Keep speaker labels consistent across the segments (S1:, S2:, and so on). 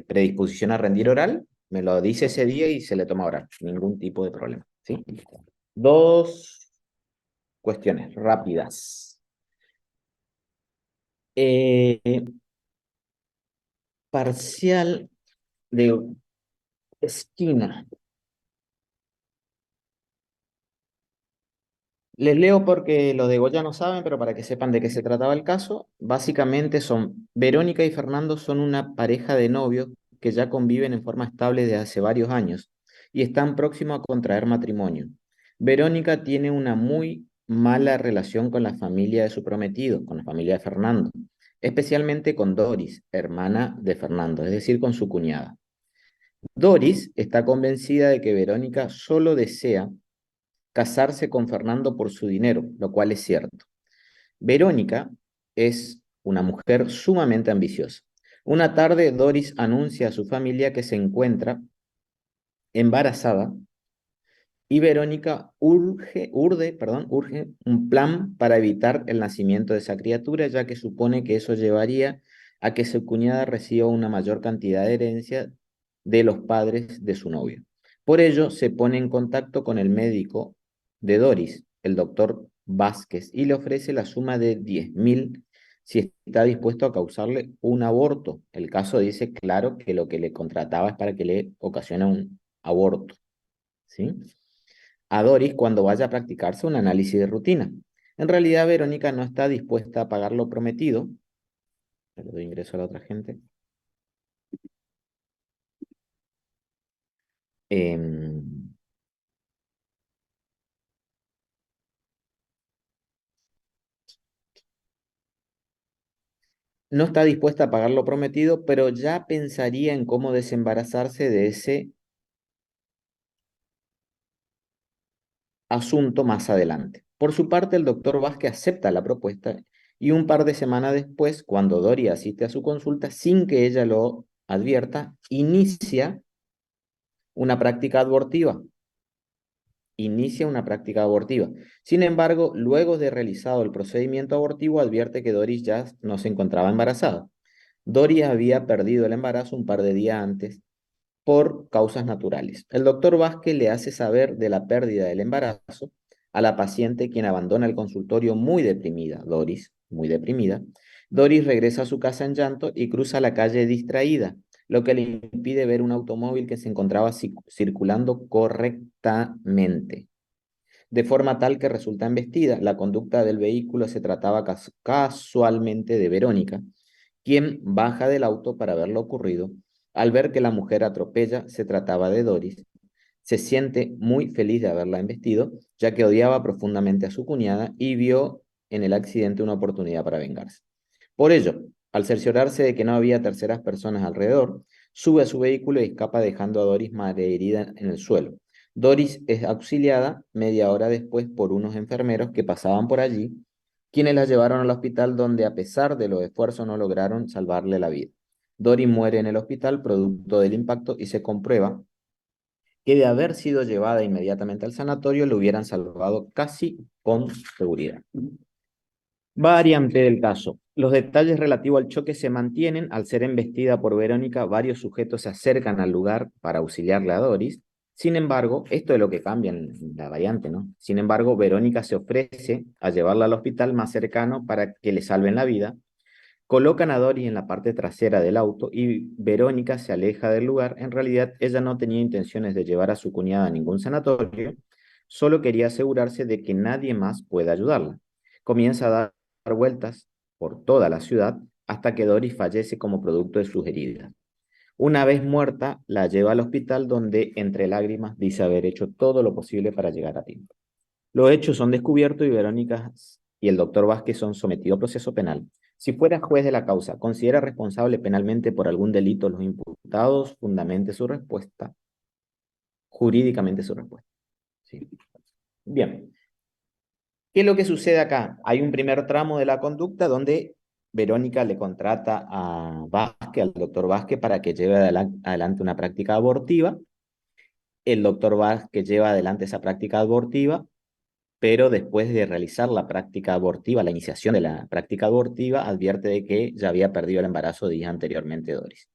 S1: predisposición a rendir oral, me lo dice ese día y se le toma oral, ningún tipo de problema, ¿sí? Dos cuestiones rápidas. Eh, parcial de esquina. Les leo porque los de Goya no saben, pero para que sepan de qué se trataba el caso, básicamente son Verónica y Fernando son una pareja de novios que ya conviven en forma estable desde hace varios años y están próximos a contraer matrimonio. Verónica tiene una muy mala relación con la familia de su prometido, con la familia de Fernando, especialmente con Doris, hermana de Fernando, es decir, con su cuñada. Doris está convencida de que Verónica solo desea casarse con Fernando por su dinero, lo cual es cierto. Verónica es una mujer sumamente ambiciosa. Una tarde, Doris anuncia a su familia que se encuentra embarazada y Verónica urge un plan para evitar el nacimiento de esa criatura, ya que supone que eso llevaría a que su cuñada reciba una mayor cantidad de herencia de los padres de su novio. Por ello, se pone en contacto con el médico de Doris, el doctor Vázquez, y le ofrece la suma de 10.000 si está dispuesto a causarle un aborto. El caso dice claro que lo que le contrataba es para que le ocasione un aborto, ¿sí? A Doris cuando vaya a practicarse un análisis de rutina. En realidad, Verónica no está dispuesta a pagar lo prometido. Le doy ingreso a la otra gente. Em, no está dispuesta a pagar lo prometido, pero ya pensaría en cómo desembarazarse de ese asunto más adelante. Por su parte, el doctor Vázquez acepta la propuesta y un par de semanas después, cuando Doris asiste a su consulta, sin que ella lo advierta, inicia una práctica abortiva. Sin embargo, luego de realizado el procedimiento abortivo, advierte que Doris ya no se encontraba embarazada. Doris había perdido el embarazo un par de días antes por causas naturales. El doctor Vázquez le hace saber de la pérdida del embarazo a la paciente, quien abandona el consultorio muy deprimida, Doris, muy deprimida. Doris regresa a su casa en llanto y cruza la calle distraída, lo que le impide ver un automóvil que se encontraba circulando correctamente, de forma tal que resulta embestida. La conducta del vehículo se trataba casualmente de Verónica, quien baja del auto para ver lo ocurrido. Al ver que la mujer atropella, se trataba de Doris. Se siente muy feliz de haberla embestido, ya que odiaba profundamente a su cuñada y vio en el accidente una oportunidad para vengarse. Por ello, al cerciorarse de que no había terceras personas alrededor, sube a su vehículo y escapa dejando a Doris malherida en el suelo. Doris es auxiliada media hora después por unos enfermeros que pasaban por allí, quienes la llevaron al hospital donde a pesar de los esfuerzos no lograron salvarle la vida. Doris muere en el hospital producto del impacto y se comprueba que de haber sido llevada inmediatamente al sanatorio lo hubieran salvado casi con seguridad. Variante del caso. Los detalles relativos al choque se mantienen. Al ser embestida por Verónica, varios sujetos se acercan al lugar para auxiliarle a Doris. Sin embargo, esto es lo que cambia en la variante, ¿no? Sin embargo, Verónica se ofrece a llevarla al hospital más cercano para que le salven la vida. Colocan a Doris en la parte trasera del auto y Verónica se aleja del lugar. En realidad, ella no tenía intenciones de llevar a su cuñada a ningún sanatorio, solo quería asegurarse de que nadie más pueda ayudarla. Comienza a dar vueltas por toda la ciudad hasta que Doris fallece como producto de sus heridas. Una vez muerta, la lleva al hospital donde, entre lágrimas, dice haber hecho todo lo posible para llegar a tiempo. Los hechos son descubiertos y Verónica y el doctor Vázquez son sometidos a proceso penal. Si fuera juez de la causa, considera responsable penalmente por algún delito los imputados, fundamente su respuesta, jurídicamente su respuesta. Sí. Bien, ¿qué es lo que sucede acá? Hay un primer tramo de la conducta donde Verónica le contrata a Vázquez, al doctor Vázquez, para que lleve adelante una práctica abortiva. El doctor Vázquez lleva adelante esa práctica abortiva, pero después de realizar la práctica abortiva, la iniciación de la práctica abortiva, advierte de que ya había perdido el embarazo días anteriormente Doris.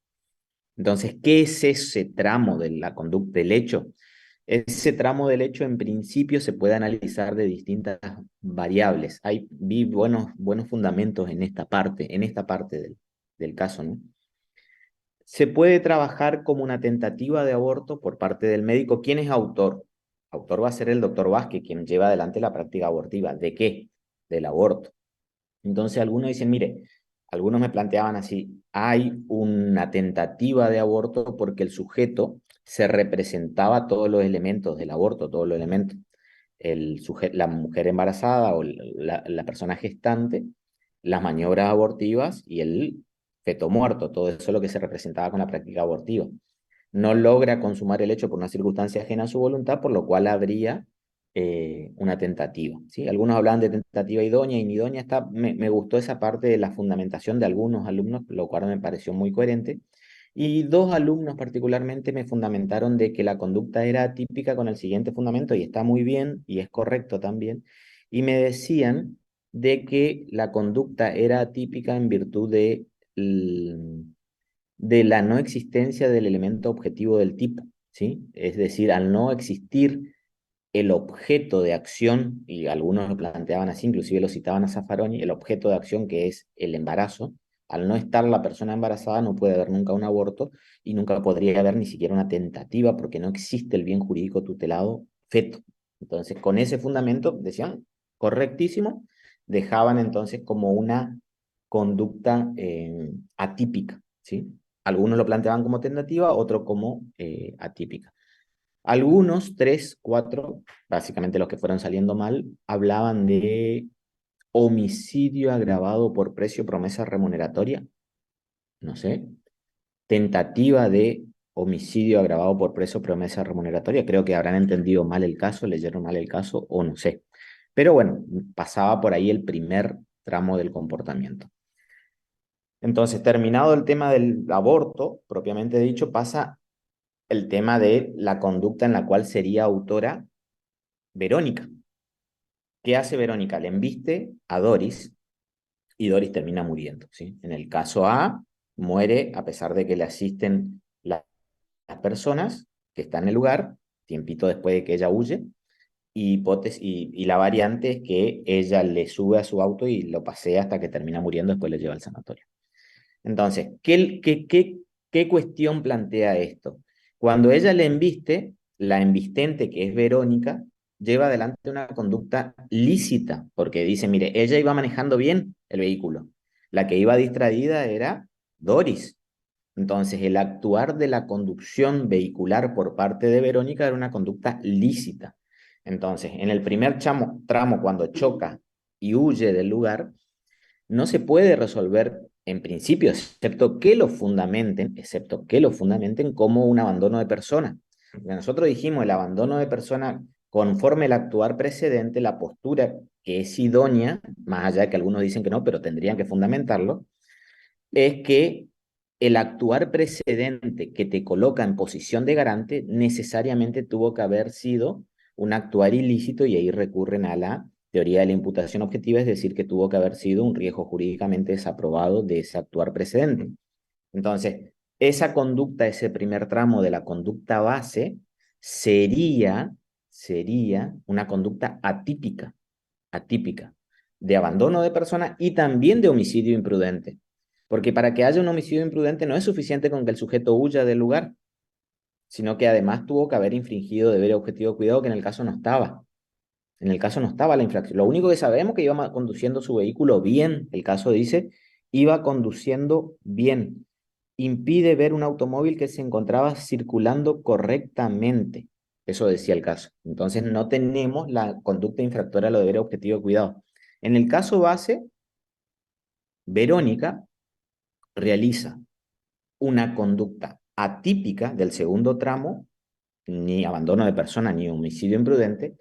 S1: Entonces, ¿qué es ese tramo de la conducta del hecho? Ese tramo del hecho en principio se puede analizar de distintas variables. Vi buenos fundamentos en esta parte del caso, ¿no? Se puede trabajar como una tentativa de aborto por parte del médico. ¿Quién es autor? Autor va a ser el doctor Vázquez, quien lleva adelante la práctica abortiva. ¿De qué? Del aborto. Entonces algunos dicen, mire, algunos me planteaban así, hay una tentativa de aborto porque el sujeto se representaba todos los elementos del aborto, todos los elementos. La mujer embarazada o la persona gestante, las maniobras abortivas y el feto muerto, todo eso es lo que se representaba con la práctica abortiva. No logra consumar el hecho por una circunstancia ajena a su voluntad, por lo cual habría una tentativa, ¿sí? Algunos hablaban de tentativa idónea y inidónea. Me gustó esa parte de la fundamentación de algunos alumnos, lo cual me pareció muy coherente. Y dos alumnos particularmente me fundamentaron de que la conducta era atípica con el siguiente fundamento, y está muy bien y es correcto también. Y me decían de que la conducta era atípica en virtud de la no existencia del elemento objetivo del tipo, ¿sí? Es decir, al no existir el objeto de acción, y algunos lo planteaban así, inclusive lo citaban a Zaffaroni, el objeto de acción que es el embarazo, al no estar la persona embarazada no puede haber nunca un aborto y nunca podría haber ni siquiera una tentativa porque no existe el bien jurídico tutelado feto. Entonces, con ese fundamento, decían, correctísimo, dejaban entonces como una conducta atípica, ¿sí? Algunos lo planteaban como tentativa, otros como atípica. Algunos, tres, cuatro, básicamente los que fueron saliendo mal, hablaban de homicidio agravado por precio promesa remuneratoria, no sé, tentativa de homicidio agravado por precio promesa remuneratoria. Creo que habrán entendido mal el caso, leyeron mal el caso o no sé. Pero bueno, pasaba por ahí el primer tramo del comportamiento. Entonces, terminado el tema del aborto, propiamente dicho, pasa el tema de la conducta en la cual sería autora Verónica. ¿Qué hace Verónica? Le embiste a Doris y Doris termina muriendo, ¿sí? En el caso A, muere a pesar de que le asisten las personas que están en el lugar, tiempito después de que ella huye, y la variante es que ella le sube a su auto y lo pasea hasta que termina muriendo, después lo lleva al sanatorio. Entonces, ¿qué cuestión plantea esto? Cuando ella le embiste, la embistente, que es Verónica, lleva adelante una conducta lícita, porque dice, mire, ella iba manejando bien el vehículo, la que iba distraída era Doris. Entonces, el actuar de la conducción vehicular por parte de Verónica era una conducta lícita. Entonces, en el primer tramo, cuando choca y huye del lugar, no se puede resolver en principio, excepto que lo fundamenten como un abandono de persona. Nosotros dijimos el abandono de persona conforme el actuar precedente, la postura que es idónea, más allá de que algunos dicen que no, pero tendrían que fundamentarlo, es que el actuar precedente que te coloca en posición de garante necesariamente tuvo que haber sido un actuar ilícito, y ahí recurren a la teoría de la imputación objetiva, es decir, que tuvo que haber sido un riesgo jurídicamente desaprobado de ese actuar precedente. Entonces, esa conducta, ese primer tramo de la conducta base, sería una conducta atípica, de abandono de persona y también de homicidio imprudente. Porque para que haya un homicidio imprudente no es suficiente con que el sujeto huya del lugar, sino que además tuvo que haber infringido deber objetivo de cuidado, que en el caso no estaba. En el caso no estaba la infracción. Lo único que sabemos es que iba conduciendo su vehículo bien. El caso dice, iba conduciendo bien. Impide ver un automóvil que se encontraba circulando correctamente. Eso decía el caso. Entonces no tenemos la conducta infractora a lo deber objetivo de cuidado. En el caso base, Verónica realiza una conducta atípica del segundo tramo, ni abandono de persona ni homicidio imprudente,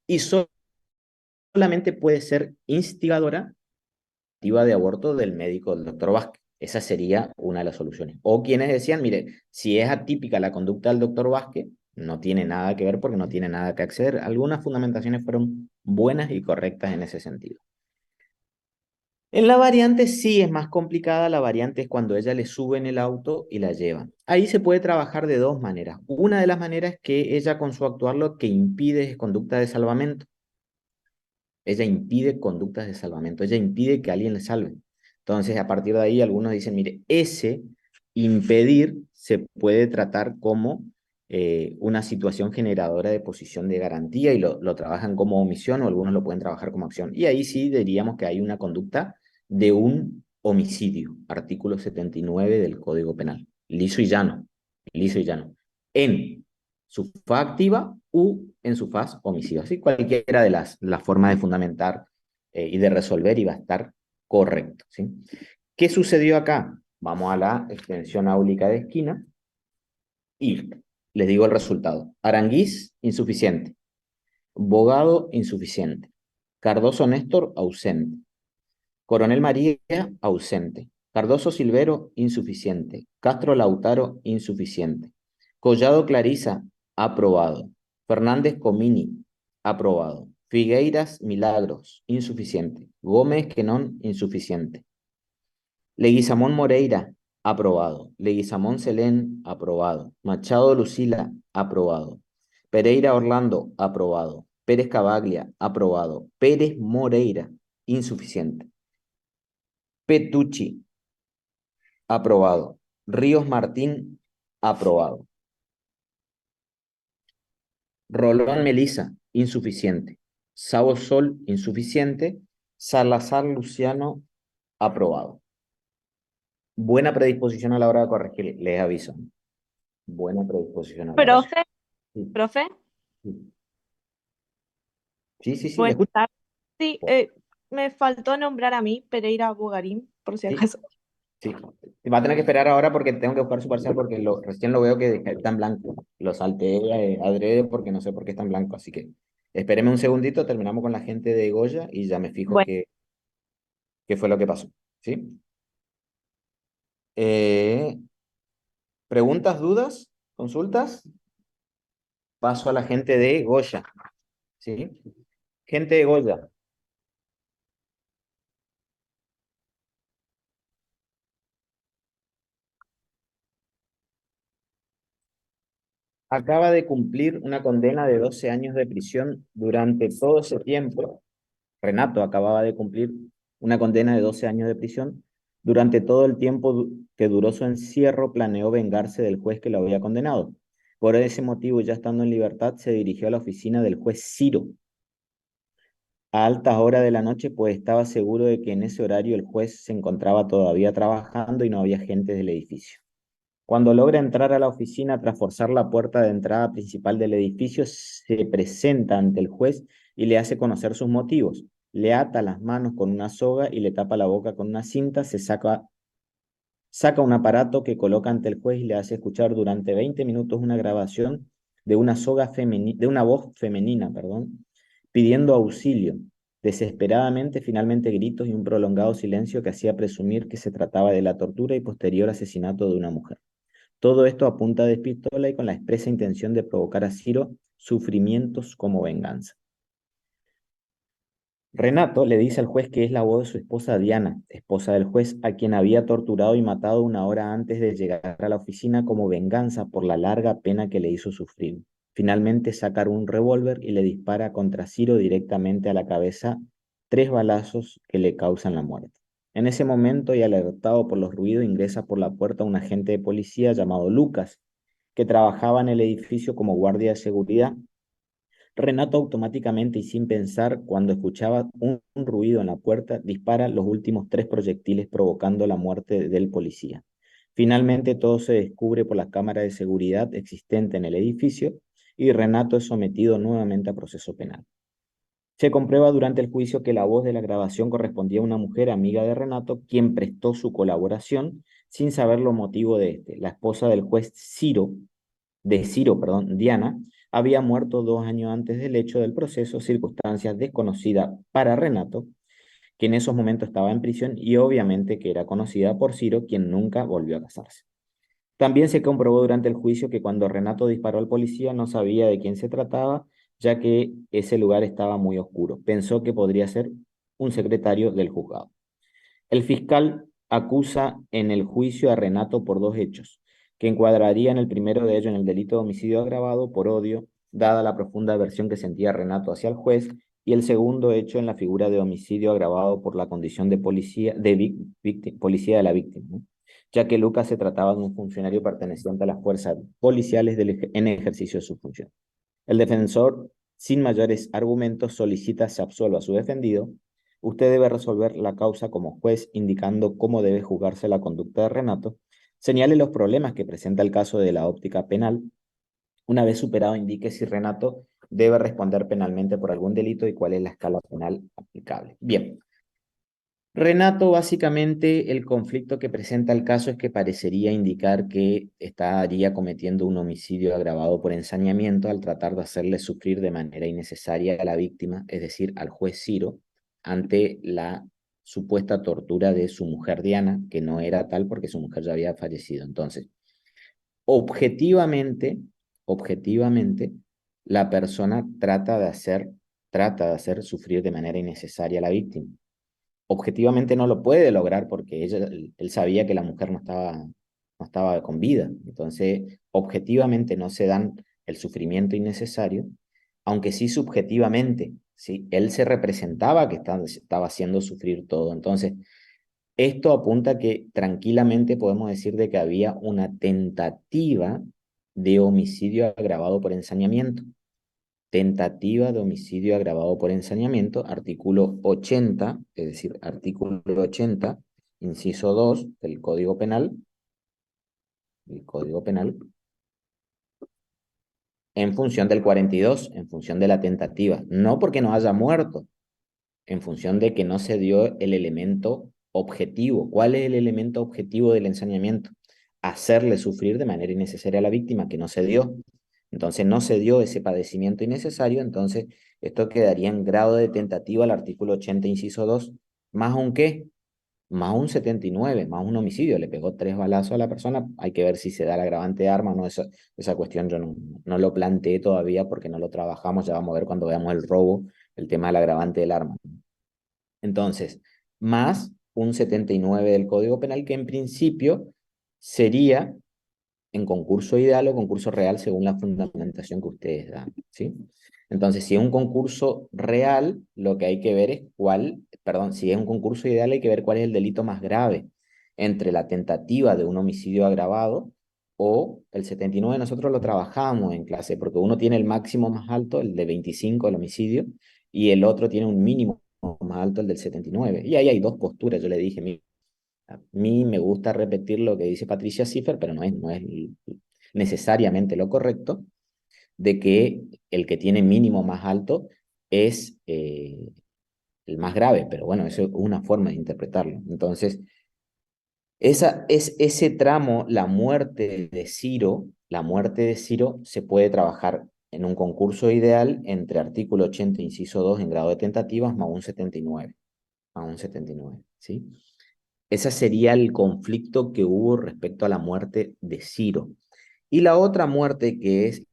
S1: y solamente puede ser instigadora de aborto del médico, del doctor Vázquez. Esa sería una de las soluciones. O quienes decían, mire, si es atípica la conducta del doctor Vázquez, no tiene nada que ver porque no tiene nada que acceder. Algunas fundamentaciones fueron buenas y correctas en ese sentido. En la variante sí es más complicada, la variante es cuando ella le suben el auto y la llevan. Ahí se puede trabajar de dos maneras. Una de las maneras es que ella con su actuar lo que impide es conducta de salvamento. Ella impide conductas de salvamento, ella impide que alguien le salve. Entonces, a partir de ahí, algunos dicen, mire, ese impedir se puede tratar como una situación generadora de posición de garantía y lo trabajan como omisión o algunos lo pueden trabajar como acción. Y ahí sí diríamos que hay una conducta de un homicidio, artículo 79 del Código Penal. Liso y llano, liso y llano. En su faz activa u en su faz omisiva. Así cualquiera de las formas de fundamentar y de resolver iba a estar correcto. ¿Sí? ¿Qué sucedió acá? Vamos a la extensión áulica de esquina y les digo el resultado. Aranguiz, insuficiente. Bogado, insuficiente. Cardoso Néstor, ausente. Coronel María, ausente. Cardoso Silvero, insuficiente. Castro Lautaro, insuficiente. Collado Clarisa, aprobado. Fernández Comini, aprobado. Figueiras Milagros, insuficiente. Gómez Quenón, insuficiente. Leguizamón Moreira, aprobado. Leguizamón Selén, aprobado. Machado Lucila, aprobado. Pereira Orlando, aprobado. Pérez Cavaglia, aprobado. Pérez Moreira, insuficiente. Petucci, aprobado. Ríos Martín, aprobado. Rolón Melisa, insuficiente. Sabo Sol, insuficiente. Salazar Luciano, aprobado. Buena predisposición a la hora de corregir, les aviso. Buena predisposición a la hora.
S2: Profe,
S1: Sí,
S2: profe,
S1: sí, sí, sí, sí, le
S2: buenas
S1: escucho.
S2: tardes. Sí, me faltó nombrar a mí, Pereira Bogarín, por si
S1: Sí,
S2: acaso.
S1: sí. Va a tener que esperar ahora porque tengo que buscar su parcial porque recién lo veo que está en blanco. Lo salteé adrede porque no sé por qué está en blanco. Así que espéreme un segundito, terminamos con la gente de Goya y ya me fijo
S2: Bueno,
S1: qué fue lo que pasó. ¿Sí? Eh, ¿Preguntas, dudas, consultas? Paso a la gente de Goya. ¿Sí? Gente de Goya. Acaba de cumplir una condena de 12 años de prisión durante todo ese tiempo. Renato acababa de cumplir una condena de 12 años de prisión. Durante todo el tiempo que duró su encierro, planeó vengarse del juez que lo había condenado. Por ese motivo, ya estando en libertad, se dirigió a la oficina del juez Ciro a altas horas de la noche, pues estaba seguro de que en ese horario el juez se encontraba todavía trabajando y no había gente del edificio. Cuando logra entrar a la oficina tras forzar la puerta de entrada principal del edificio, se presenta ante el juez y le hace conocer sus motivos. Le ata las manos con una soga y le tapa la boca con una cinta, saca un aparato que coloca ante el juez y le hace escuchar durante 20 minutos una grabación de de una voz femenina, perdón, pidiendo auxilio. Desesperadamente, finalmente gritos y un prolongado silencio que hacía presumir que se trataba de la tortura y posterior asesinato de una mujer. Todo esto a punta de pistola y con la expresa intención de provocar a Ciro sufrimientos como venganza. Renato le dice al juez que es la voz de su esposa Diana, esposa del juez, a quien había torturado y matado una hora antes de llegar a la oficina como venganza por la larga pena que le hizo sufrir. Finalmente saca un revólver y le dispara contra Ciro directamente a la cabeza 3 balazos que le causan la muerte. En ese momento, y alertado por los ruidos, ingresa por la puerta un agente de policía llamado Lucas, que trabajaba en el edificio como guardia de seguridad. Renato automáticamente y sin pensar, cuando escuchaba un ruido en la puerta, dispara los últimos 3 proyectiles provocando la muerte del policía. Finalmente todo se descubre por la cámara de seguridad existente en el edificio y Renato es sometido nuevamente a proceso penal. Se comprueba durante el juicio que la voz de la grabación correspondía a una mujer amiga de Renato, quien prestó su colaboración sin saber lo motivo de este. La esposa del juez Ciro, perdón, Diana, había muerto 2 años antes del hecho del proceso, circunstancias desconocidas para Renato, que en esos momentos estaba en prisión y obviamente que era conocida por Ciro, quien nunca volvió a casarse. También se comprobó durante el juicio que cuando Renato disparó al policía no sabía de quién se trataba, ya que ese lugar estaba muy oscuro. Pensó que podría ser un secretario del juzgado. El fiscal acusa en el juicio a Renato por dos hechos, que encuadrarían el primero de ellos en el delito de homicidio agravado por odio, dada la profunda aversión que sentía Renato hacia el juez, y el segundo hecho en la figura de homicidio agravado por la condición de policía policía de la víctima, ¿no? Ya que Lucas se trataba de un funcionario perteneciente a las fuerzas policiales en ejercicio de su función. El defensor, sin mayores argumentos, solicita se absuelva a su defendido. Usted debe resolver la causa como juez, indicando cómo debe juzgarse la conducta de Renato. Señale los problemas que presenta el caso de la óptica penal. Una vez superado, indique si Renato debe responder penalmente por algún delito y cuál es la escala penal aplicable. Bien, Renato, básicamente el conflicto que presenta el caso es que parecería indicar que estaría cometiendo un homicidio agravado por ensañamiento al tratar de hacerle sufrir de manera innecesaria a la víctima, es decir, al juez Ciro, ante la supuesta tortura de su mujer Diana, que no era tal porque su mujer ya había fallecido. Entonces, objetivamente, objetivamente, la persona trata de hacer sufrir de manera innecesaria a la víctima. Objetivamente no lo puede lograr porque él sabía que la mujer no estaba con vida. Entonces, objetivamente no se dan el sufrimiento innecesario, aunque sí subjetivamente, ¿sí? Él se representaba que estaba haciendo sufrir todo. Entonces, esto apunta a que tranquilamente podemos decir de que había una tentativa de homicidio agravado por ensañamiento. Tentativa de homicidio agravado por ensañamiento, artículo 80, es decir, artículo 80, inciso 2 del Código Penal, el Código Penal, en función del 42, en función de la tentativa, no porque no haya muerto, en función de que no se dio el elemento objetivo. ¿Cuál es el elemento objetivo del ensañamiento? Hacerle sufrir de manera innecesaria a la víctima, que no se dio. Entonces no se dio ese padecimiento innecesario, entonces esto quedaría en grado de tentativa al artículo 80, inciso 2, más un qué, más un 79, más un homicidio, le pegó 3 balazos a la persona, hay que ver si se da el agravante de arma o no, esa cuestión yo no lo planteé todavía porque no lo trabajamos, ya vamos a ver cuando veamos el robo, el tema del agravante del arma. Entonces, más un 79 del Código Penal que en principio sería en concurso ideal o concurso real según la fundamentación que ustedes dan, ¿sí? Entonces, si es un concurso real, lo que hay que ver es perdón, si es un concurso ideal hay que ver cuál es el delito más grave entre la tentativa de un homicidio agravado o el 79 nosotros lo trabajamos en clase porque uno tiene el máximo más alto, el de 25, el homicidio, y el otro tiene un mínimo más alto, el del 79. Y ahí hay dos posturas, yo le dije, a mí me gusta repetir lo que dice Patricia Schiffer, pero no es necesariamente lo correcto, de que el que tiene mínimo más alto es el más grave, pero bueno, eso es una forma de interpretarlo. Entonces, ese tramo, la muerte de Ciro se puede trabajar en un concurso ideal entre artículo 80, inciso 2 en grado de tentativas más un 79, más un 79, ¿sí? Ese sería el conflicto que hubo respecto a la muerte de Ciro. Y la otra muerte, que es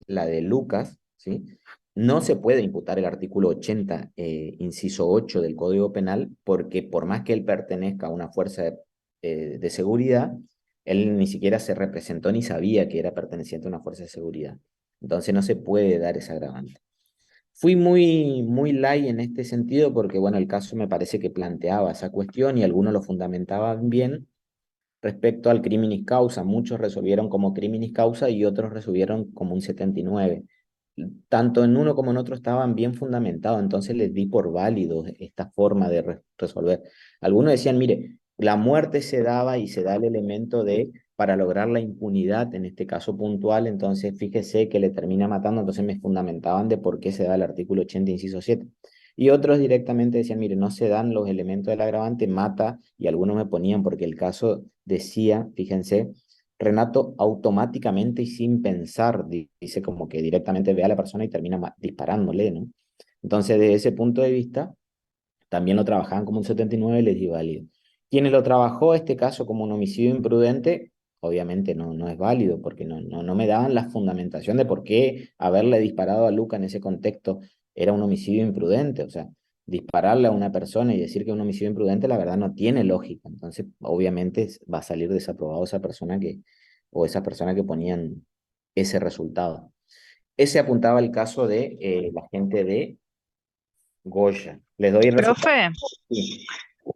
S1: la de Lucas, ¿sí? No se puede imputar el artículo 80, inciso 8 del Código Penal, porque por más que él pertenezca a una fuerza de seguridad, él ni siquiera se representó ni sabía que era perteneciente a una fuerza de seguridad. Entonces no se puede dar ese agravante. Fui muy light en este sentido porque, bueno, el caso me parece que planteaba esa cuestión y algunos lo fundamentaban bien respecto al criminis causa. Muchos resolvieron como criminis causa y otros resolvieron como un 79. Tanto en uno como en otro estaban bien fundamentados, entonces les di por válido esta forma de resolver. Algunos decían, mire, la muerte se daba y se da el elemento de para lograr la impunidad, en este caso puntual, entonces fíjese que le termina matando, entonces me fundamentaban de por qué se da el artículo 80, inciso 7. Y otros directamente decían, mire, no se dan los elementos del agravante, mata, y algunos me ponían porque el caso decía, fíjense, Renato automáticamente y sin pensar, dice como que directamente ve a la persona y termina disparándole, ¿no? Entonces, desde ese punto de vista, también lo trabajaban como un 79 y les di válido. Quienes lo trabajó este caso como un homicidio imprudente, obviamente no es válido, porque no me daban la fundamentación de por qué haberle disparado a Luca en ese contexto era un homicidio imprudente. O sea, dispararle a una persona y decir que es un homicidio imprudente, la verdad no tiene lógica. Entonces, obviamente va a salir desaprobado esa persona o esa persona que ponían ese resultado. Ese apuntaba el caso de la gente de Goya. Les doy el resultado.
S3: Profe,
S1: Sí.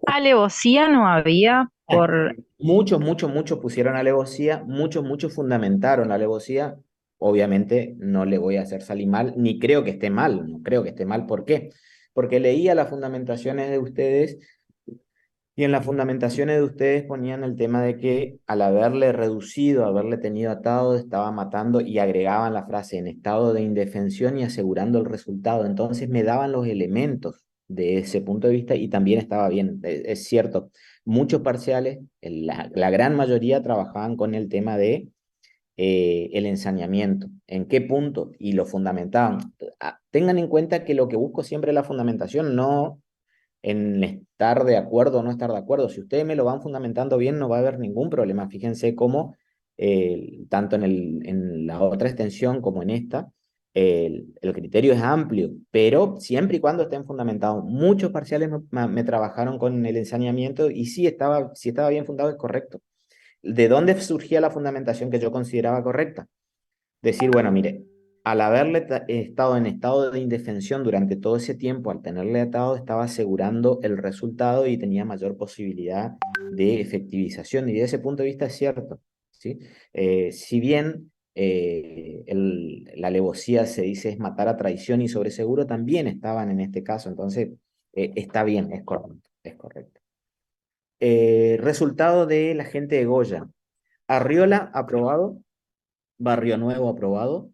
S3: alevosía no había por...
S1: Muchos, muchos, muchos pusieron alevosía, muchos, muchos fundamentaron la alevosía. Obviamente no le voy a hacer salir mal, ni creo que esté mal, no creo que esté mal. ¿Por qué? Porque leía las fundamentaciones de ustedes y en las fundamentaciones de ustedes ponían el tema de que al haberle reducido, haberle tenido atado, estaba matando y agregaban la frase en estado de indefensión y asegurando el resultado. Entonces me daban los elementos de ese punto de vista y también estaba bien. Es cierto, muchos parciales, la gran mayoría trabajaban con el tema de el ensañamiento, en qué punto y lo fundamentaban. Tengan en cuenta que lo que busco siempre es la fundamentación, no en estar de acuerdo o no estar de acuerdo. Si ustedes me lo van fundamentando bien, no va a haber ningún problema. Fíjense cómo, tanto en la otra extensión como en esta, el criterio es amplio, pero siempre y cuando estén fundamentados. Muchos parciales me trabajaron con el ensañamiento y sí si estaba bien fundado, es correcto. ¿De dónde surgía la fundamentación que yo consideraba correcta? Decir, bueno, mire, al haberle estado en estado de indefensión durante todo ese tiempo, al tenerle atado, estaba asegurando el resultado y tenía mayor posibilidad de efectivización. Y de ese punto de vista es cierto, ¿sí? Si bien la alevosía se dice es matar a traición y sobreseguro, también estaban en este caso. Entonces, está bien, es correcto, es correcto. Resultado de la gente de Goya. Arriola, aprobado. Barrio Nuevo, aprobado.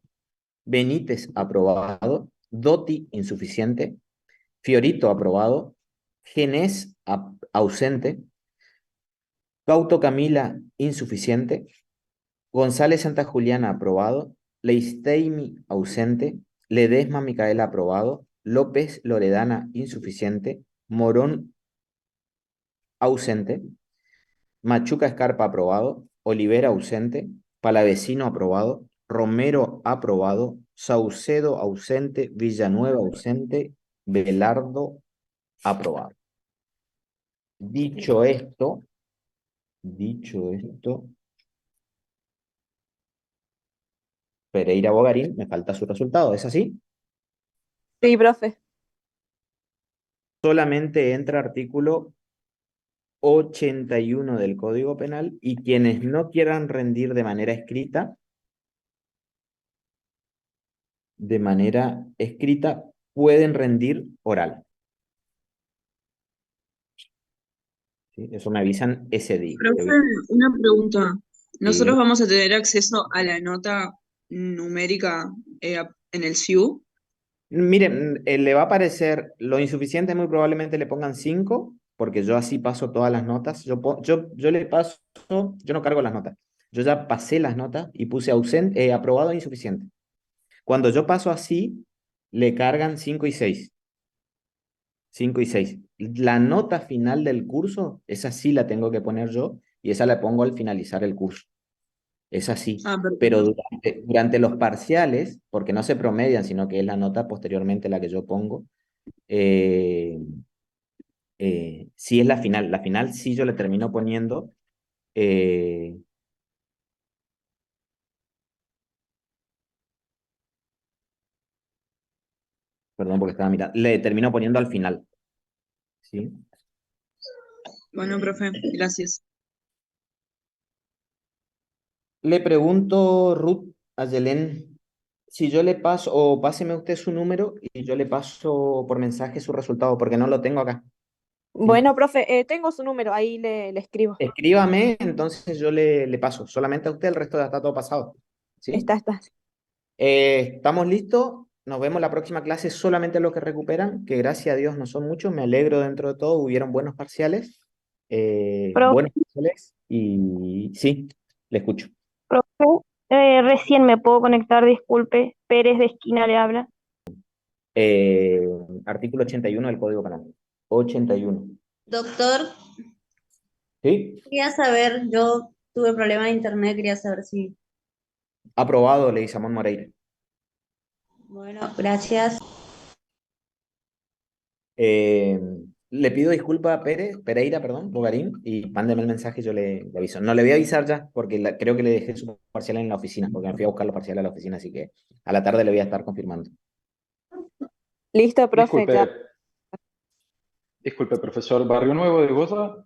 S1: Benítez, aprobado. Dotti, insuficiente. Fiorito, aprobado. Genés, ausente. Cauto Camila, insuficiente. González Santa Juliana, aprobado. Leisteimi, ausente. Ledesma Micaela, aprobado. López Loredana, insuficiente. Morón, ausente. Machuca Escarpa, aprobado. Olivera, ausente. Palavecino, aprobado. Romero, aprobado. Saucedo, ausente. Villanueva, ausente. Velardo, aprobado. Dicho esto, dicho esto, Pereira Bogarín, me falta su resultado, ¿es así?
S2: Sí, profe.
S1: Solamente entra artículo 81 del Código Penal y quienes no quieran rendir de manera escrita, pueden rendir oral. ¿Sí? Eso me avisan ese día.
S4: Profe, una pregunta. ¿Nosotros
S1: Sí.
S4: vamos a tener acceso a la nota numérica en el SIU?
S1: Miren, le va a aparecer lo insuficiente, muy probablemente le pongan 5 porque yo así paso todas las notas. Yo le paso, yo no cargo las notas. Yo ya pasé las notas y puse ausente, aprobado e insuficiente. Cuando yo paso así, le cargan 5 y 6. 5 y 6. La nota final del curso, esa sí la tengo que poner yo y esa la pongo al finalizar el curso. Es así.
S4: Ah,
S1: Pero
S4: perfecto.
S1: durante los parciales, porque no se promedian, sino que es la nota posteriormente la que yo pongo, eh, sí es la final. La final sí yo le termino poniendo, eh, perdón porque estaba mirando, le termino poniendo al final. ¿Sí?
S4: Bueno, profe, gracias.
S1: Le pregunto, Ruth, a Yelén, si yo le paso, o páseme usted su número y yo le paso por mensaje su resultado, porque no lo tengo acá. ¿Sí?
S2: Bueno, profe, tengo su número, ahí le escribo.
S1: Escríbame, entonces yo le paso. Solamente a usted, el resto ya está todo pasado. ¿Sí?
S2: Está.
S1: ¿Estamos listos? Nos vemos la próxima clase, solamente los que recuperan, que gracias a Dios no son muchos, me alegro dentro de todo, hubieron
S5: Profe,
S1: buenos parciales y sí, le escucho.
S5: profe, recién me puedo conectar, disculpe. Pérez de Esquina le habla.
S1: Eh, Artículo 81 del Código Penal. 81.
S6: Doctor,
S1: ¿Sí?
S6: quería saber, yo tuve problemas de internet, quería saber si,
S1: Aprobado, Leguizamón Moreira.
S6: bueno, gracias.
S1: Eh, Le pido disculpa a Pereira, perdón, Bogarín, y mándeme el mensaje y yo le aviso. No le voy a avisar ya, porque creo que le dejé su parcial en la oficina, porque me fui a buscar los parciales a la oficina, así que a la tarde le voy a estar confirmando.
S2: Listo, profe,
S7: Disculpe,
S2: ya.
S7: disculpe, profesor. Barrio Nuevo de Goza,